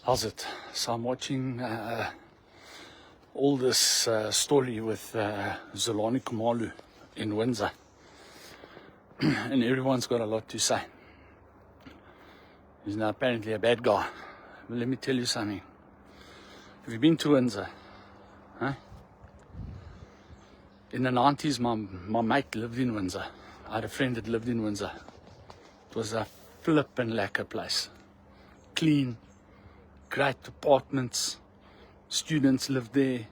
How's it? So I'm watching all this story with Xolani Khumalo in Windsor, and everyone's got a lot to say. He's now apparently a bad guy. But let me tell you something. Have you been to Windsor? Huh? In the 90s, my mate lived in Windsor. I had a friend that lived in Windsor. It was a flippin' lacquer place. Clean, great apartments. Students lived there.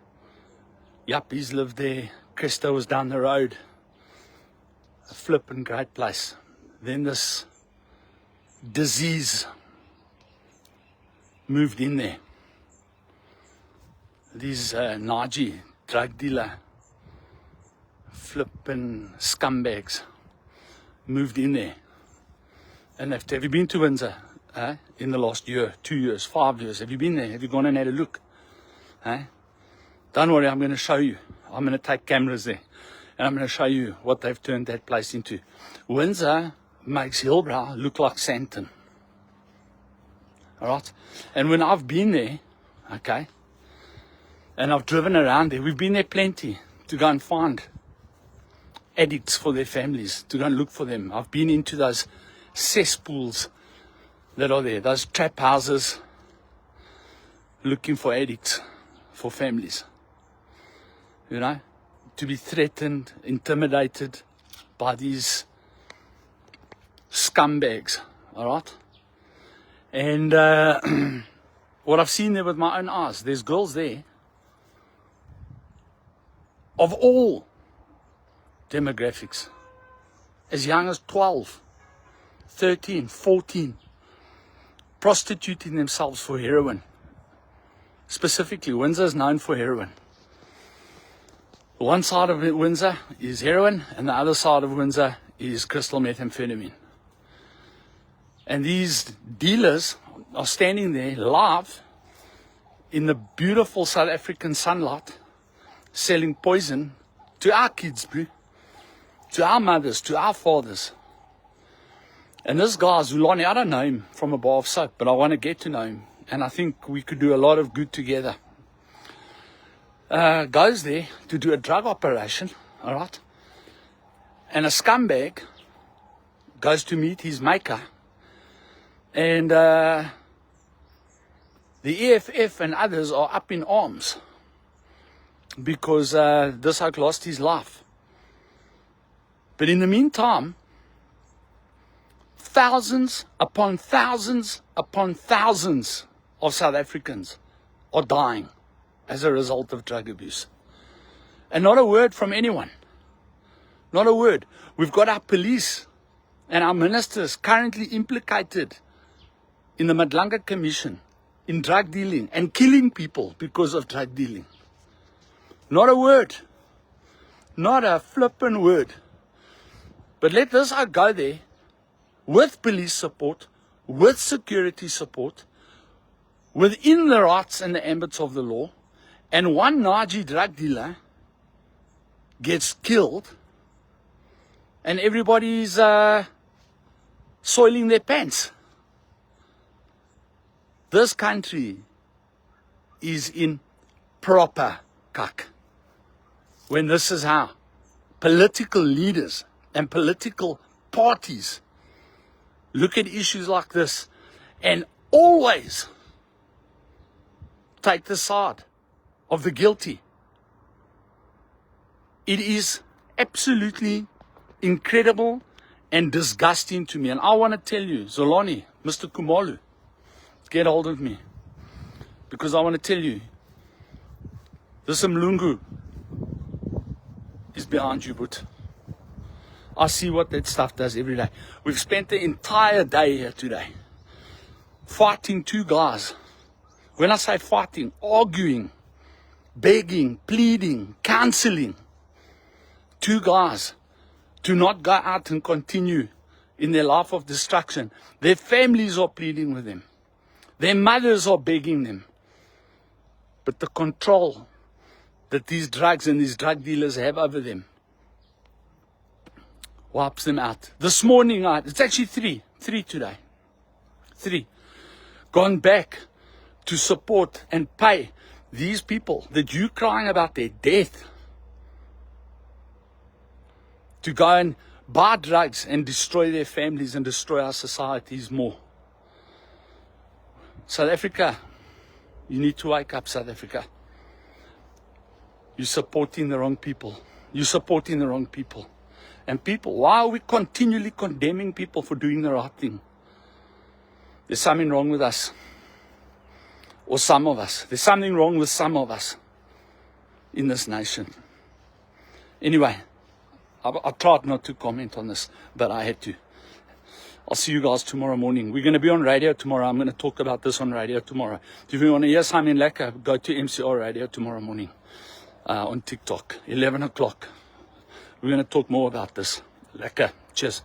Yuppies lived there. Cresta was down the road. A flippin' great place. Then this disease moved in there. These Naji drug dealer flippin' scumbags moved in there. And have you been to Windsor in the last year, 2 years, 5 years? Have you been there? Have you gone and had a look? Don't worry, I'm going to show you. I'm going to take cameras there and I'm going to show you what they've turned that place into. Windsor makes Hillbrow look like Santon. Alright? And when I've been there, okay, and I've driven around there, we've been there plenty to go and find addicts for their families, to go and look for them. I've been into those cesspools that are there, those trap houses, looking for addicts for families. You know, to be threatened, intimidated by these scumbags, all right? And what I've seen there with my own eyes, there's girls there of all demographics, as young as 12, 13, 14, prostituting themselves for heroin. Specifically, Windsor is known for heroin. One side of Windsor is heroin, and the other side of Windsor is crystal methamphetamine. And these dealers are standing there live in the beautiful South African sunlight, selling poison to our kids, bro, to our mothers, to our fathers. And this guy, Xolani, I don't know him from a bar of soap, but I want to get to know him. And I think we could do a lot of good together. Goes there to do a drug operation, all right? And a scumbag goes to meet his maker. And the EFF and others are up in arms because this oak lost his life. But in the meantime, thousands upon thousands upon thousands of South Africans are dying as a result of drug abuse. And not a word from anyone. Not a word. We've got our police and our ministers currently implicated in the Madlanga Commission in drug dealing and killing people because of drug dealing. Not a word. Not a flippin' word. But let this out go there with police support, with security support, within the rights and the ambits of the law, and one Naji drug dealer gets killed, and everybody's soiling their pants. This country is in proper kak. When this is how political leaders and political parties look at issues like this and always take the side of the guilty. It is absolutely incredible and disgusting to me. And I want to tell you, Xolani, Mr. Khumalo, get hold of me. Because I want to tell you, this Mlungu is behind you, but I see what that stuff does every day. We've spent the entire day here today fighting two guys. When I say fighting, arguing, begging, pleading, counseling. Two guys to not go out and continue in their life of destruction. Their families are pleading with them. Their mothers are begging them. But the control that these drugs and these drug dealers have over them wipes them out. This morning, it's actually three today. Gone back to support and pay these people that you crying about their death to go and buy drugs and destroy their families and destroy our societies more. South Africa, you need to wake up, South Africa. You're supporting the wrong people. You're supporting the wrong people. And people, why are we continually condemning people for doing the right thing? There's something wrong with us. Or some of us. There's something wrong with some of us in this nation. Anyway, I tried not to comment on this, but I had to. I'll see you guys tomorrow morning. We're going to be on radio tomorrow. I'm going to talk about this on radio tomorrow. If you want to hear something lekker, go to MCR Radio tomorrow morning on TikTok, 11 o'clock. We're going to talk more about this. Lekker. Cheers.